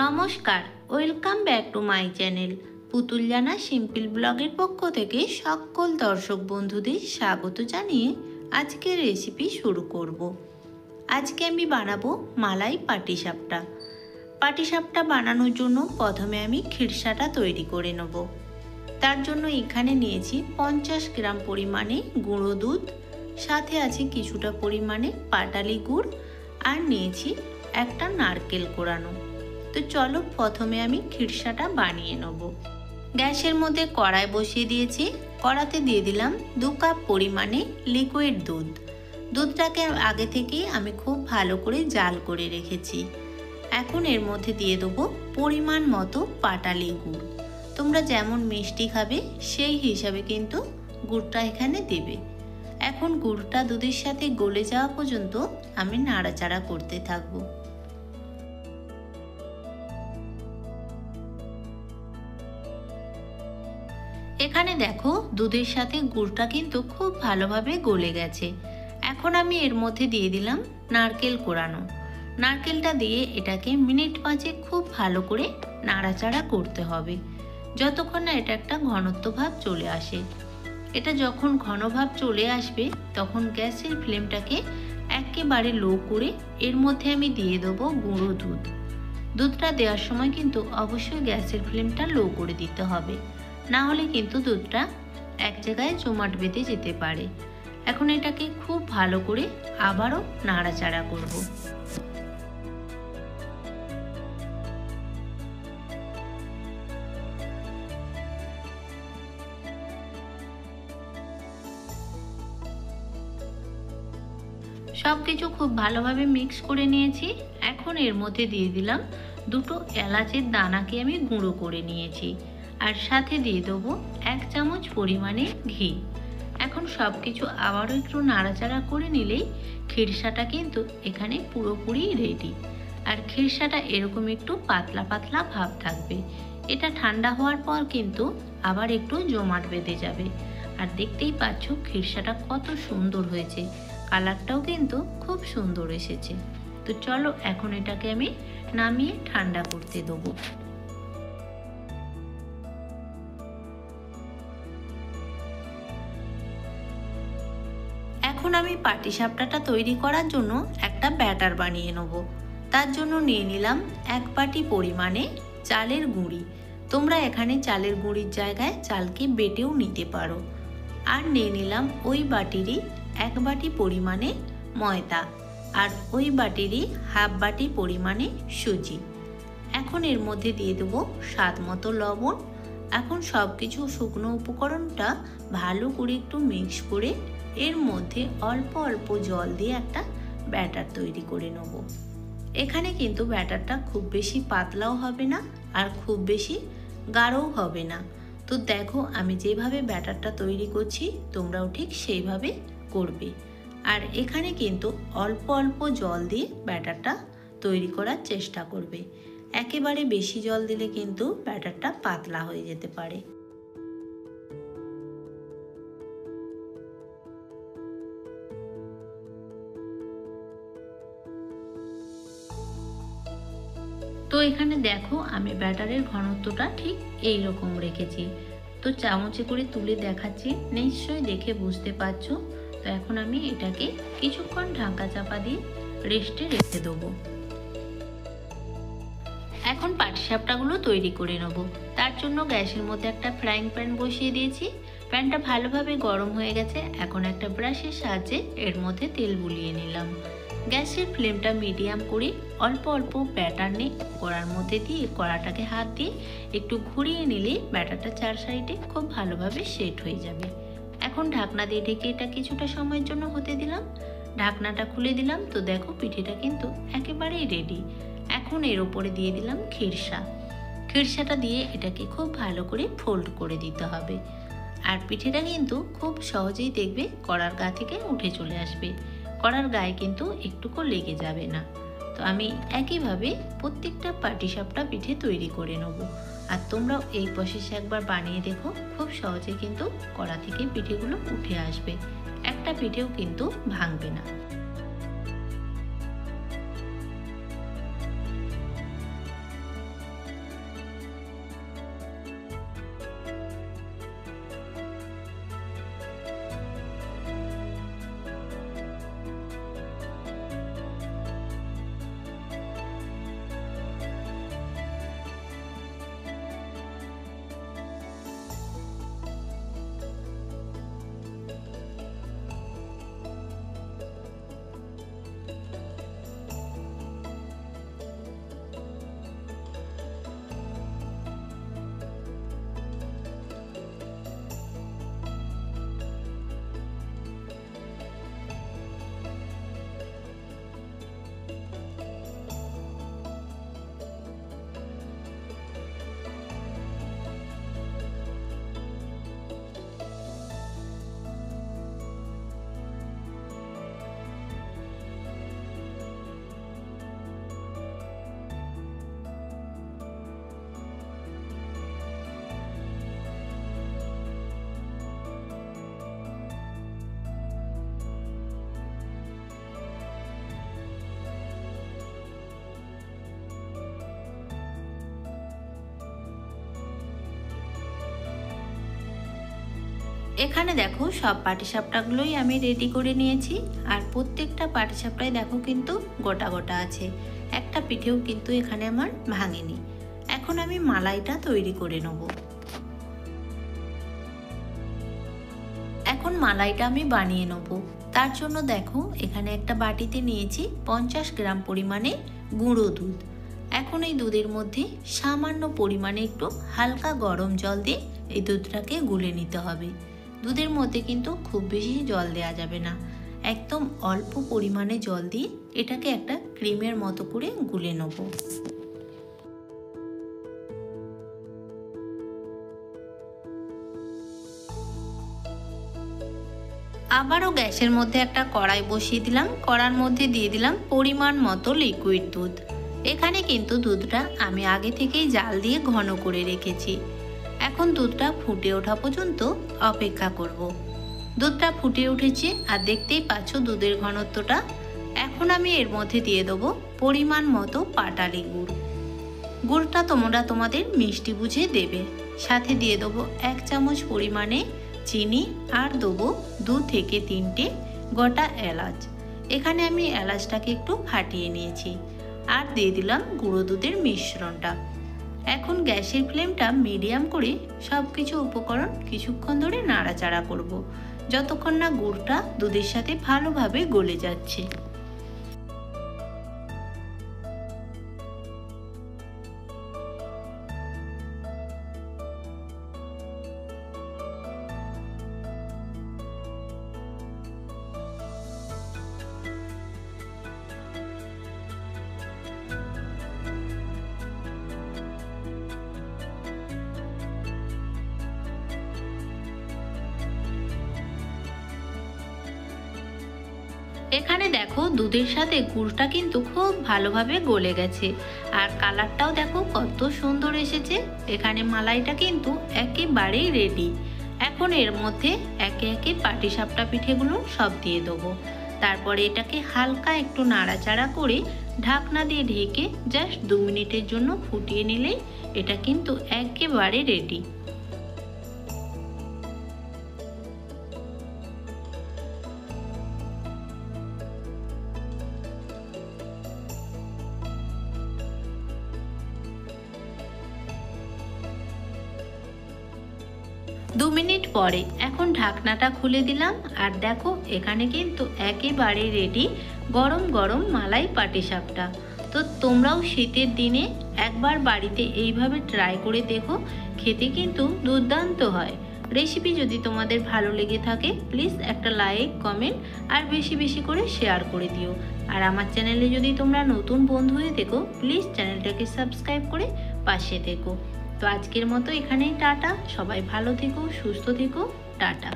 নমস্কার, welcome back to my channel. পুতুল জানা সিম্পল ব্লগের পক্ষ থেকে সকল দর্শক বন্ধুদের স্বাগত জানিয়ে আজকের রেসিপি শুরু করব। আজকে আমি বানাবো মালাই পাটিসাপটা। পাটিসাপটা বানানোর জন্য প্রথমে আমি খিরসাটা তৈরি করে নেব। তার জন্য এখানে নিয়েছি 50 গ্রাম পরিমাণে গুঁড়ো দুধ, সাথে আছে কিছুটা পরিমাণে পাটালি গুড়, আর নিয়েছি একটা নারকেল কোড়ানো। তো চলো প্রথমে আমি খিরসাটা বানিয়ে নেব। গ্যাসের মধ্যে কড়াই বসিয়ে দিয়েছি। কড়াতে দিয়ে দিলাম 2 কাপ পরিমাণে লিকুইড দুধ। দুধটাকে আগে থেকেই আমি খুব ভালো করে জাল করে রেখেছি। এখন এর মধ্যে দিয়ে দেবো পরিমাণ মতো পাটালি গুড়। তোমরা যেমন মিষ্টি খাবে সেই হিসাবে কিন্তু গুড়টা এখানে দেবে। এখন গুড়টা দুধের সাথে গলে যাওয়া পর্যন্ত আমি নাড়াচাড়া করতে থাকবো। এখানে দেখো দুধের সাথে গুড়টা কিন্তু খুব ভালোভাবে গলে গেছে। এখন আমি এর মধ্যে দিয়ে দিলাম নারকেল কোড়ানো। নারকেলটা দিয়ে এটাকে মিনিট 5 খুব ভালো করে নাড়াচাড়া করতে হবে, যতক্ষণ না এটা একটা ঘনত্ব ভাব চলে আসে। এটা যখন ঘন ভাব চলে আসবে তখন গ্যাসের ফ্লেমটাকে একেবারে লো করে এর মধ্যে আমি দিয়ে দেবো গুঁড়ো দুধ। দুধটা দেওয়ার সময় কিন্তু অবশ্যই গ্যাসের ফ্লেমটা লো করে দিতে হবে, না হলে কিন্তু দুধটা এক জায়গায় জমাট বেঁধে যেতে পারে। এখন এটাকে খুব ভালো করে আবারও নাড়াচাড়া করব। সবকিছু খুব ভালোভাবে মিক্স করে নিয়েছি। এখন এর মধ্যে দিয়ে দিলাম 2টো এলাচের দানাকে আমি গুঁড়ো করে নিয়েছি, আর সাথে দিয়ে দেবো 1 চামচ পরিমাণে ঘি। এখন সব কিছু আবারও একটু নাড়াচাড়া করে নিলেই খিরসাটা কিন্তু এখানে পুরোপুরি রেডি। আর খিরসাটা এরকম একটু পাতলা পাতলা ভাব থাকবে। এটা ঠান্ডা হওয়ার পর কিন্তু আবার একটু জমাট বেঁধে যাবে। আর দেখতেই পাচ্ছ খিরসাটা কত সুন্দর হয়েছে, কালারটাও কিন্তু খুব সুন্দর এসেছে। তো চলো এখন এটাকে আমি নামিয়ে ঠান্ডা করতে দেবো। এখন আমি পাটিসাপটাটা তৈরি করার জন্য একটা ব্যাটার বানিয়ে নেব। তার জন্য নিয়ে নিলাম 1 বাটি পরিমাণে চালের গুঁড়ি। তোমরা এখানে চালের গুঁড়ির জায়গায় চালকে বেটেও নিতে পারো। আর নিয়ে নিলাম ওই বাটিরই 1 বাটি পরিমাণে ময়দা, আর ওই বাটিরই হাফ বাটি পরিমাণে সুজি। এখন এর মধ্যে দিয়ে দেবো স্বাদ মতো লবণ। এখন সব কিছু শুকনো উপকরণটা ভালো করে একটু মিক্স করে এর মধ্যে অল্প অল্প জল দিয়ে একটা ব্যাটার তৈরি করে নেব। এখানে কিন্তু ব্যাটারটা খুব বেশি পাতলাও হবে না আর খুব বেশি গাঢ়ও হবে না। তো দেখো আমি যেভাবে ব্যাটারটা তৈরি করছি তোমরাও ঠিক সেইভাবে করবে। আর এখানে কিন্তু অল্প অল্প জল দিয়ে ব্যাটারটা তৈরি করার চেষ্টা করবে। একেবারে বেশি জল দিলে কিন্তু ব্যাটারটা পাতলা হয়ে যেতে পারে। তো এখানে দেখো আমি ব্যাটারের ঘনত্বটা ঠিক এই রকম রেখেছি। তো চামচে করে তুলে দেখাচ্ছি, নিশ্চয়ই দেখে বুঝতে পারছো। তো এখন আমি এটাকে কিছুক্ষণ ঢাকা চাপা দিয়ে রেস্টে রেখে দেবো। এখন পাটিসাপটাগুলো তৈরি করে নেব। তার জন্য গ্যাসের মধ্যে একটা ফ্রাইং প্যান বসিয়ে দিয়েছি। প্যানটা ভালোভাবে গরম হয়ে গেছে। এখন একটা ব্রাশের সাহায্যে এর মধ্যে তেল বুলিয়ে নিলাম। গ্যাসের ফ্লেমটা মিডিয়াম করে অল্প অল্প ব্যাটার নিয়ে কড়ার মধ্যে দিয়ে কড়াটাকে হাত দিয়ে একটু ঘুরিয়ে নিলে ব্যাটারটা 4 সাইডে খুব ভালোভাবে সেট হয়ে যাবে। এখন ঢাকনা দিয়ে ঢেকে এটা কিছুটা সময়ের জন্য হতে দিলাম। ঢাকনাটা খুলে দিলাম। তো দেখো পিঠেটা কিন্তু একেবারেই রেডি। এখন এর উপরে দিয়ে দিলাম খিরসা। খিরসাটা দিয়ে এটাকে খুব ভালো করে ফোল্ড করে দিতে হবে। আর পিঠেটা কিন্তু খুব সহজেই দেখবে কড়ার গা থেকে উঠে চলে আসবে। কড়ার গায়ে কিন্তু একটুকু লেগে যাবে না। তো আমি একইভাবে প্রত্যেকটা পাটিসাপটা পিঠে তৈরি করে নেব। আর তোমরাও এই প্রসেসে একবার বানিয়ে দেখো, খুব সহজে কিন্তু কড়া থেকে পিঠেগুলো উঠে আসবে, একটা পিঠেও কিন্তু ভাঙবে না। এখানে দেখো সব পাটিসাপটাগুলোই আমি রেডি করে নিয়েছি। আর প্রত্যেকটা পাটিসাপটায় দেখো কিন্তু গোটা গোটা আছে, একটা পিঠেও কিন্তু এখানে আমার ভাঙেনি। এখন আমি মালাইটা তৈরি করে নেব। এখন মালাইটা আমি বানিয়ে নেব। তার জন্য দেখো এখানে একটা বাটিতে নিয়েছি 50 গ্রাম পরিমাণে গুঁড়ো দুধ। এখন এই দুধের মধ্যে সামান্য পরিমাণে একটু হালকা গরম জল দিয়ে এই দুধটাকে গুলে নিতে হবে। দুধের মধ্যে কিন্তু খুব বেশি জল দেওয়া যাবে না, একদম অল্প পরিমাণে জল দিয়ে এটাকে একটা ক্রিমের মতো করে গুলে নেব। আবারও গ্যাসের মধ্যে একটা কড়াই বসিয়ে দিলাম। কড়ার মধ্যে দিয়ে দিলাম পরিমাণ মতো লিকুইড দুধ। এখানে কিন্তু দুধটা আমি আগে থেকেই জাল দিয়ে ঘন করে রেখেছি। এখন দুধটা ফুটে ওঠা পর্যন্ত অপেক্ষা করব। দুধটা ফুটে উঠেছে আর দেখতেই পাচ্ছ দুধের ঘনত্বটা। এখন আমি এর মধ্যে দিয়ে দেবো পরিমাণ মতো পাটালি গুড়। গুড়টা তোমরা তোমাদের মিষ্টি বুঝে দেবে। সাথে দিয়ে দেবো 1 চামচ পরিমাণে চিনি আর দেবো 2 থেকে 3টে গোটা এলাচ। এখানে আমি এলাচটাকে একটু ফাটিয়ে নিয়েছি। আর দিয়ে দিলাম গুঁড়ো দুধের মিশ্রণটা। এখন গ্যাসের ফ্লেমটা মিডিয়াম করে সব কিছু উপকরণ কিছুক্ষণ ধরে নাড়াচাড়া করব, যতক্ষণ না গুড়টা দুধের সাথে ভালোভাবে গলে যাচ্ছে। এখানে দেখো দুধের সাথে গুড়টা কিন্তু খুব ভালোভাবে গলে গেছে আর কালারটাও দেখো কত সুন্দর এসেছে। এখানে মালাইটা কিন্তু একেবারেই রেডি। এখন এর মধ্যে একে একে পাটিসাপটা পিঠেগুলো সব দিয়ে দেবো। তারপরে এটাকে হালকা একটু নাড়াচাড়া করে ঢাকনা দিয়ে ঢেকে জাস্ট 2 মিনিটের জন্য ফুটিয়ে নিলেই এটা কিন্তু একেবারে রেডি। 2 মিনিট পরে এখন ঢাকনাটা খুলে দিলাম আর দেখো এখানে কিন্তু একেবারে রেডি গরম গরম মালাই পাটিসাপটা। তো তোমরাও শীতের দিনে একবার বাড়িতে এইভাবে ট্রাই করে দেখো, খেতে কিন্তু দুর্দান্ত হয়। রেসিপি যদি তোমাদের ভালো লেগে থাকে প্লিজ একটা লাইক কমেন্ট আর বেশি বেশি করে শেয়ার করে দিও। আর আমার চ্যানেলে যদি তোমরা নতুন বন্ধু হয়ে দেখো প্লিজ চ্যানেলটাকে সাবস্ক্রাইব করে পাশে থেকো। তো আজকের মতো এখানেই টাটা। সবাই ভালো থেকো, সুস্থ থেকো, টাটা।